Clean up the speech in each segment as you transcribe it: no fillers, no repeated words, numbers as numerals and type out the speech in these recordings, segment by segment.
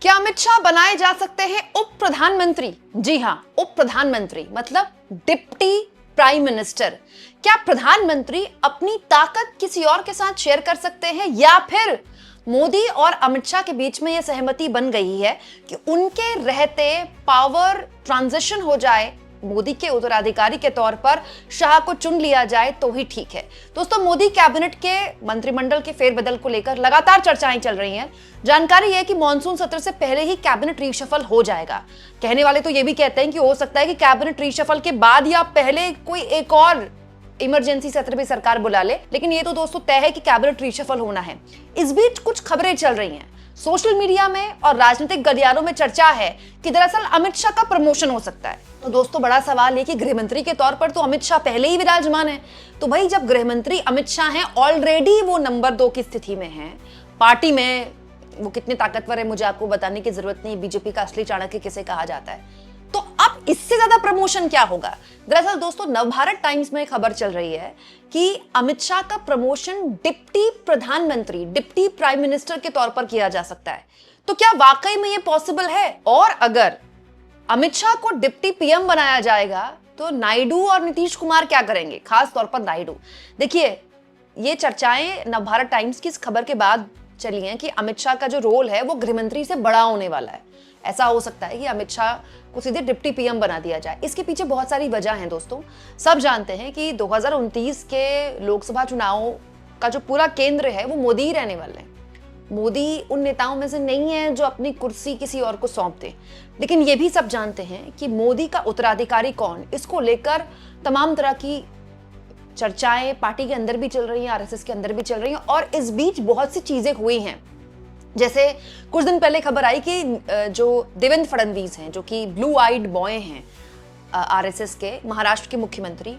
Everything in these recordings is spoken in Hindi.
क्या अमित शाह बनाए जा सकते हैं उप प्रधानमंत्री? जी हां, उप प्रधानमंत्री मतलब डिप्टी प्राइम मिनिस्टर। क्या प्रधानमंत्री अपनी ताकत किसी और के साथ शेयर कर सकते हैं, या फिर मोदी और अमित शाह के बीच में यह सहमति बन गई है कि उनके रहते पावर ट्रांजिशन हो जाए, मोदी के उत्तराधिकारी के तौर पर शाह को चुन लिया जाए तो ही ठीक है। दोस्तों, मोदी कैबिनेट के मंत्रिमंडल के फेरबदल को लेकर लगातार चर्चाएं चल रही हैं। जानकारी है कि मॉनसून सत्र से पहले ही कैबिनेट रीशफल हो जाएगा। कहने वाले तो ये भी कहते हैं कि हो सकता है कि कैबिनेट रीशफल के बाद या पहले कोई एक और इमरजेंसी सत्र भी सरकार बुला ले, लेकिन ये तो दोस्तों तय है कि कैबिनेट रीशफल होना है। इस बीच कुछ खबरें चल रही हैं सोशल मीडिया में और राजनीतिक गलियारों में। चर्चा है कि दरअसल अमित शाह का प्रमोशन हो सकता है। तो दोस्तों, बड़ा सवाल है कि गृहमंत्री के तौर पर तो अमित शाह पहले ही विराजमान है, तो भाई जब गृहमंत्री अमित शाह हैं, ऑलरेडी वो नंबर 2 की स्थिति में हैं पार्टी में। वो कितने ताकतवर है मुझे आपको बताने की जरूरत नहीं, बीजेपी का असली चाणक्य किसे कहा जाता है। तो अब इससे ज्यादा प्रमोशन क्या होगा? दरअसल दोस्तों, नवभारत टाइम्स में खबर चल रही है कि अमित शाह का प्रमोशन डिप्टी प्रधानमंत्री, डिप्टी प्राइम मिनिस्टर के तौर पर किया जा सकता है। तो क्या वाकई में ये पॉसिबल है? और अगर अमित शाह को डिप्टी पीएम बनाया जाएगा तो नायडू और नीतीश कुमार क्या करेंगे? खास तौर पर नायडू। देखिए, ये चर्चाएं नवभारत टाइम्स की इस खबर के बाद चली हैं कि अमित शाह का जो रोल है वो गृहमंत्री से बड़ा होने वाला है। ऐसा हो सकता है कि अमित शाह को सीधे डिप्टी पीएम बना दिया जाए। इसके पीछे बहुत सारी वजह हैं दोस्तों। सब जानते हैं कि 2029 के लोकसभा चुनावों का जो पूरा केंद्र है वो मोदी ही रहने वाले हैं। मोदी उन नेताओं में से नहीं है जो अपनी कुर्सी किसी और को सौंप दे। लेकिन ये भी सब जानते हैं कि मोदी का उत्तराधिकारी कौन, इसको लेकर तमाम तरह की चर्चाएं पार्टी के अंदर भी चल रही हैं, आरएसएस के अंदर भी चल रही हैं। और इस बीच बहुत सी चीजें हुई हैं। जैसे कुछ दिन पहले खबर आई कि जो देवेंद्र फडणवीस हैं, जो कि ब्लू आइड बॉय हैं आरएसएस के, महाराष्ट्र के मुख्यमंत्री,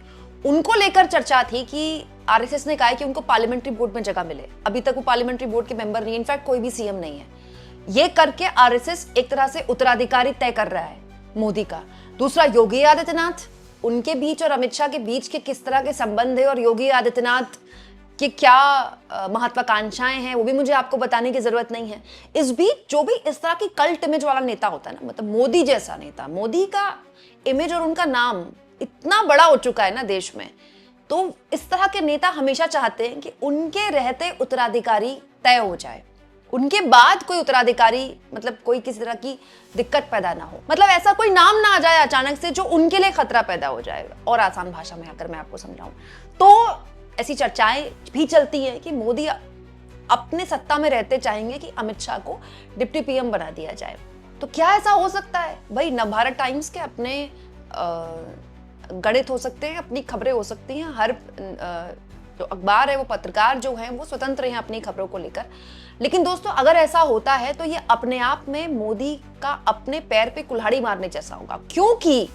उनको लेकर चर्चा थी कि आरएसएस ने कहा है कि उनको पार्लियामेंट्री बोर्ड में जगह मिले। अभी तक वो पार्लियामेंट्री बोर्ड के मेंबर नहीं है, इनफैक्ट कोई भी सीएम नहीं है। ये करके आरएसएस एक तरह से उत्तराधिकारी तय कर रहा है मोदी का। दूसरा, योगी आदित्यनाथ, उनके बीच और अमित शाह के बीच के किस तरह के संबंध है और योगी आदित्यनाथ कि क्या महत्वाकांक्षाएं हैं वो भी मुझे आपको बताने की जरूरत नहीं है। इस बीच जो भी इस तरह की कल्ट इमेज वाला नेता होता है ना, मतलब मोदी जैसा नेता, मोदी का इमेज और उनका नाम इतना बड़ा हो चुका है ना देश में, तो इस तरह के नेता हमेशा चाहते हैं कि उनके रहते उत्तराधिकारी तय हो जाए, उनके बाद कोई उत्तराधिकारी मतलब कोई किसी तरह की दिक्कत पैदा ना हो, मतलब ऐसा कोई नाम ना आ जाए अचानक से जो उनके लिए खतरा पैदा हो जाएगा। और आसान भाषा में अगर मैं आपको समझाऊं तो ऐसी चर्चाएं भी चलती हैं कि मोदी अपने सत्ता में रहते चाहेंगे कि अमित शाह को डिप्टी पीएम बना दिया जाए। तो क्या ऐसा हो सकता है? भाई नवभारत टाइम्स के अपने गणित हो सकते हैं, अपनी खबरें हो सकती हैं। हर जो अखबार है, वो पत्रकार जो हैं वो स्वतंत्र हैं अपनी खबरों को लेकर। लेकिन दोस्तों, अगर ऐसा होता है तो ये अपने आप में मोदी का अपने पैर पे कुल्हाड़ी मारने जैसा होगा, क्योंकि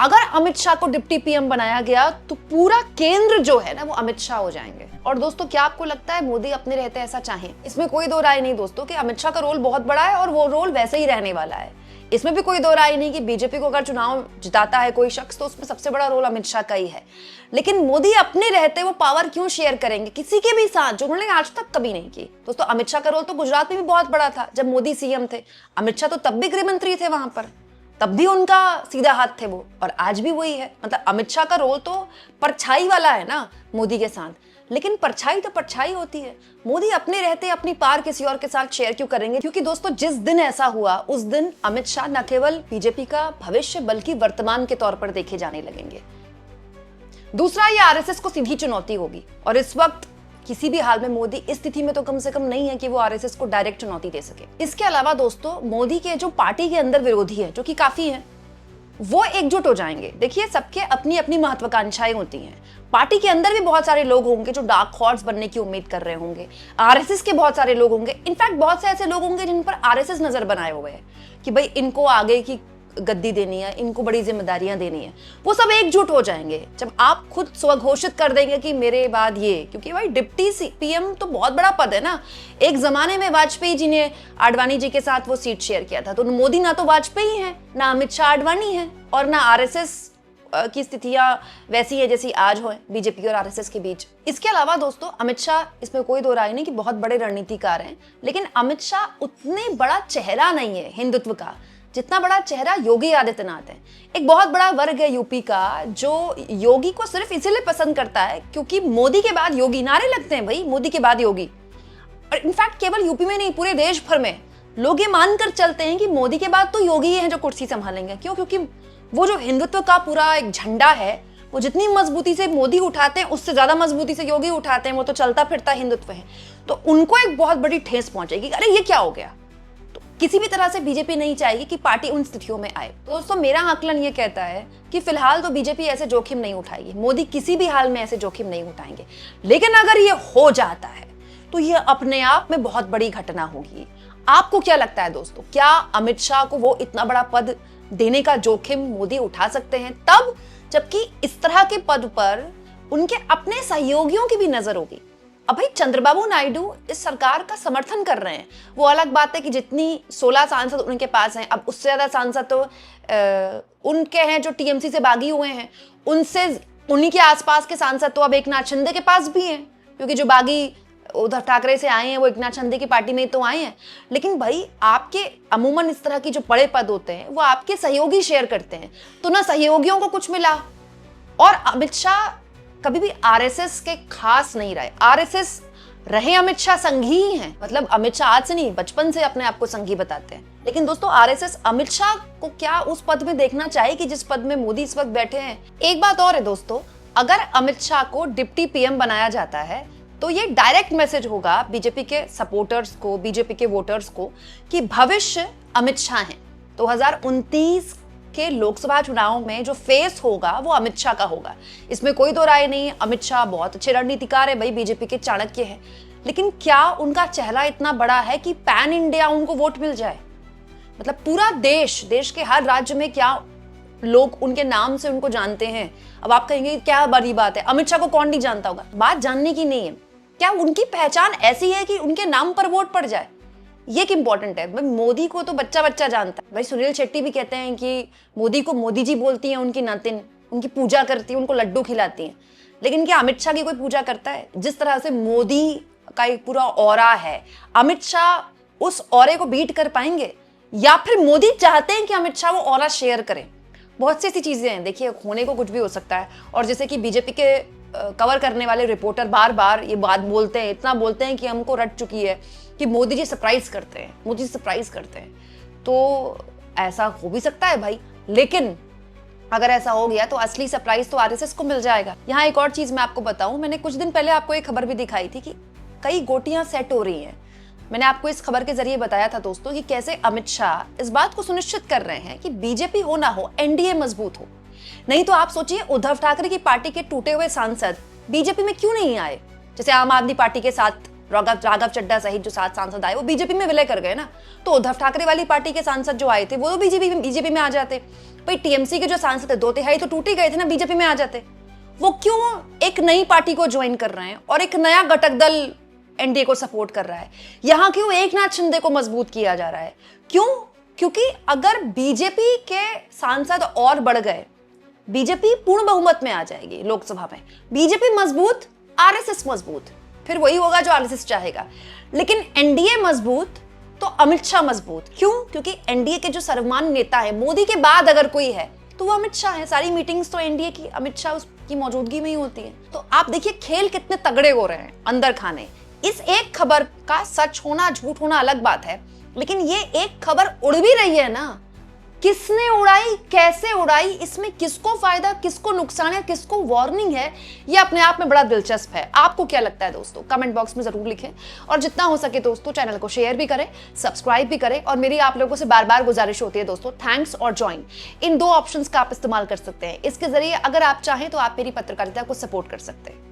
अगर अमित शाह को डिप्टी पीएम बनाया गया तो पूरा केंद्र जो है ना वो अमित शाह हो जाएंगे। और दोस्तों, क्या आपको लगता है मोदी अपने रहते ऐसा चाहें? इसमें कोई दो राय नहीं दोस्तों कि अमित शाह का रोल बहुत बड़ा है और वो रोल वैसे ही रहने वाला है। इसमें भी कोई दो राय नहीं कि बीजेपी को अगर चुनाव जिताता है कोई शख्स तो उसमें सबसे बड़ा रोल अमित शाह का ही है। लेकिन मोदी अपने रहते वो पावर क्यों शेयर करेंगे किसी के भी साथ, जो उन्होंने आज तक कभी नहीं की? दोस्तों, अमित शाह का रोल तो गुजरात में भी बहुत बड़ा था जब मोदी सीएम थे। अमित शाह तो तब भी गृहमंत्री थे वहां पर, तब भी उनका सीधा हाथ थे वो, और आज भी वही है। मतलब अमित शाह का रोल तो परछाई वाला है ना मोदी के साथ, लेकिन परछाई तो परछाई होती है। मोदी अपने रहते अपनी पार किसी और के साथ शेयर क्यों करेंगे? क्योंकि दोस्तों, जिस दिन ऐसा हुआ उस दिन अमित शाह न केवल बीजेपी का भविष्य बल्कि वर्तमान के तौर पर देखे जाने लगेंगे। दूसरा, ये आरएसएस को सीधी चुनौती होगी, और इस वक्त किसी भी हाल में मोदी इस स्थिति में तो कम से कम नहीं है कि वो आरएसएस को डायरेक्ट चुनौती दे सके। इसके अलावा दोस्तों, मोदी के जो पार्टी के अंदर विरोधी हैं, जो कि काफी हैं, वो एकजुट हो जाएंगे। देखिए, सबके अपनी अपनी महत्वाकांक्षाएं होती हैं। पार्टी के अंदर भी बहुत सारे लोग होंगे जो डार्क हॉर्स बनने की उम्मीद कर रहे होंगे। आरएसएस के बहुत सारे लोग होंगे, इनफैक्ट बहुत से ऐसे लोग होंगे जिन पर आरएसएस नजर बनाए हुए है कि भाई इनको आगे की गद्दी देनी है, इनको बड़ी जिम्मेदारियां देनी है। वो सब एकजुट हो जाएंगे जब आप खुद स्वघोषित कर देंगे कि मेरे बाद ये, क्योंकि भाई डिप्टी पीएम तो बहुत बड़ा पद है ना। एक जमाने में वाजपेयी जी ने आडवाणी जी के साथ वो सीट शेयर किया था, तो मोदी ना तो वाजपेयी है, ना अमित शाह आडवाणी है, और ना आरएसएस की स्थितियां वैसी है जैसी आज हो बीजेपी और आरएसएस के बीच। इसके अलावा दोस्तों अमित शाह, इसमें कोई दो राय नहीं कि बहुत बड़े रणनीतिकार हैं, लेकिन अमित शाह उतने बड़ा चेहरा नहीं है हिंदुत्व का जितना बड़ा चेहरा योगी आदित्यनाथ है। एक बहुत बड़ा वर्ग है यूपी का जो योगी को सिर्फ इसीलिए पसंद करता है क्योंकि मोदी के बाद योगी, नारे लगते हैं भाई मोदी के बाद योगी। और इनफैक्ट केवल यूपी में नहीं, पूरे देश भर में लोग ये मानकर चलते हैं कि मोदी के बाद तो योगी ही हैं जो कुर्सी संभालेंगे। क्यों? क्योंकि वो जो हिंदुत्व का पूरा एक झंडा है वो जितनी मजबूती से मोदी उठाते हैं उससे ज्यादा मजबूती से योगी उठाते हैं। वो तो चलता फिरता हिंदुत्व है, तो उनको एक बहुत बड़ी ठेस पहुंचेगी, अरे ये क्या हो गया। तो किसी भी तरह से बीजेपी नहीं चाहेगी कि पार्टी उन स्थितियों में आए। तो दोस्तों मेरा आकलन ये कहता है कि फिलहाल तो बीजेपी ऐसे जोखिम नहीं उठाएगी, मोदी किसी भी हाल में ऐसे जोखिम नहीं उठाएंगे। लेकिन अगर ये हो जाता है तो ये अपने आप में बहुत बड़ी घटना होगी। आपको क्या लगता है दोस्तों, क्या अमित शाह को वो इतना बड़ा पद देने का जोखिम मोदी उठा सकते हैं, तब जबकि इस तरह के पद पर उनके अपने सहयोगियों की भी नजर होगी। अब भाई चंद्रबाबू नायडू इस सरकार का समर्थन कर रहे हैं, वो अलग बात है कि जितनी 16 सांसद उनके पास हैं, अब उससे ज्यादा सांसद तो उनके हैं जो टीएमसी से बागी हुए हैं, उनसे उन्हीं के आसपास के सांसद तो अब एकनाथ शिंदे के पास भी हैं, क्योंकि जो बागी उद्धव ठाकरे से आए हैं वो एकनाथ शिंदे की पार्टी में तो आए हैं। लेकिन भाई आपके अमूमन इस तरह की जो बड़े पद होते हैं वो आपके सहयोगी शेयर करते हैं, तो ना सहयोगियों को कुछ मिला। और अमित शाह कभी भी आरएसएस के खास नहीं रहे, आरएसएस रहे अमित शाह संघी ही हैं। मतलब अमित शाह आज से नहीं, बचपन से अपने आप को संघी बताते हैं। लेकिन दोस्तों आरएसएस अमित शाह को क्या उस पद में देखना चाहे कि जिस पद में मोदी इस वक्त बैठे हैं। एक बात और है दोस्तों, अगर अमित शाह को डिप्टी पीएम बनाया जाता है तो ये डायरेक्ट मैसेज होगा बीजेपी के सपोर्टर्स को, बीजेपी के वोटर्स को कि भविष्य अमित शाह हैं। 2029 के लोकसभा चुनाव में जो फेस होगा वो अमित शाह का होगा, इसमें कोई दो राय नहीं है। अमित शाह बहुत अच्छे रणनीतिकार है भाई, बीजेपी के चाणक्य है, लेकिन क्या उनका चेहरा इतना बड़ा है कि पैन इंडिया उनको वोट मिल जाए? मतलब पूरा देश के हर राज्य में क्या लोग उनके नाम से उनको जानते हैं? अब आप कहेंगे क्या बड़ी बात है, अमित शाह को कौन नहीं जानता होगा। बात जानने की नहीं है, क्या उनकी पहचान ऐसी है कि उनके नाम पर वोट पड़ जाए, ये एक इंपॉर्टेंट है। भाई मोदी को तो बच्चा बच्चा जानता है। भाई सुनील शेट्टी भी कहते हैं कि मोदी को मोदी जी बोलती हैं उनकी नातिन, उनकी पूजा करती है, उनको लड्डू खिलाती हैं। लेकिन क्या अमित शाह की कोई पूजा करता है? जिस तरह से मोदी का एक पूरा ऑरा है, अमित शाह उस ऑरे को बीट कर पाएंगे या फिर मोदी चाहते हैं कि अमित शाह वो ऑरा शेयर करें? बहुत सी ऐसी चीजें हैं, देखिए होने को कुछ भी हो सकता है। और जैसे कि बीजेपी के कवर करने वाले रिपोर्टर बार बार ये बात बोलते हैं, इतना बोलते हैं कि हमको रट चुकी है कि मोदी जी सरप्राइज करते हैं, मोदी जी सरप्राइज करते हैं। तो ऐसा हो भी सकता है भाई, लेकिन अगर ऐसा हो गया तो असली सरप्राइज तो आरएसएस को मिल जाएगा। यहाँ एक और चीज मैं आपको बताऊं, मैंने कुछ दिन पहले आपको एक खबर भी दिखाई थी कि कई गोटियां सेट हो रही हैं। मैंने आपको इस खबर के जरिए बताया था दोस्तों कि कैसे अमित शाह इस बात को सुनिश्चित कर रहे हैं कि बीजेपी हो ना हो, एनडीए मजबूत हो। नहीं तो आप सोचिए उद्धव ठाकरे की पार्टी के टूटे हुए सांसद बीजेपी में क्यों नहीं आए? जैसे आम आदमी पार्टी के साथ राघव चड्ढा सहित जो 7 सांसद आए वो बीजेपी में विलय कर गए ना, तो उद्धव ठाकरे वाली पार्टी के सांसद जो आए थे वो तो बीजेपी में आ जाते। भाई टीएमसी के जो सांसद थे 2/3 तो टूट ही गए थे ना, बीजेपी में आ जाते। वो क्यों एक नई पार्टी को ज्वाइन कर रहे हैं और एक नया घटक दल एनडीए को सपोर्ट कर रहा है? यहाँ क्यों एकनाथ शिंदे को मजबूत किया जा रहा है? क्यों? क्योंकि अगर बीजेपी के सांसद और बढ़ गए, बीजेपी पूर्ण बहुमत में आ जाएगी लोकसभा में, बीजेपी मजबूत, आरएसएस मजबूत, फिर वही होगा जो आरएसएस चाहेगा। लेकिन एनडीए मजबूत तो अमित शाह मजबूत। क्यों? क्योंकि एनडीए के जो सर्वमान्य नेता है, मोदी के बाद अगर कोई है तो वो अमित शाह है। सारी मीटिंग्स तो एनडीए की अमित शाह उसकी मौजूदगी में ही होती है। तो आप देखिए खेल कितने तगड़े हो रहे हैं अंदर खाने। इस एक खबर का सच होना झूठ होना अलग बात है, लेकिन ये एक खबर उड़ भी रही है ना, किसने उड़ाई, कैसे उड़ाई, इसमें किसको फायदा, किसको नुकसान है, किसको वार्निंग है, ये अपने आप में बड़ा दिलचस्प है। आपको क्या लगता है दोस्तों? कमेंट बॉक्स में जरूर लिखें और जितना हो सके दोस्तों चैनल को शेयर भी करें, सब्सक्राइब भी करें। और मेरी आप लोगों से बार बार गुजारिश होती है दोस्तों, थैंक्स और ज्वाइन, इन 2 ऑप्शंस का आप इस्तेमाल कर सकते हैं। इसके जरिए अगर आप चाहें तो आप मेरी पत्रकारिता को सपोर्ट कर सकते हैं।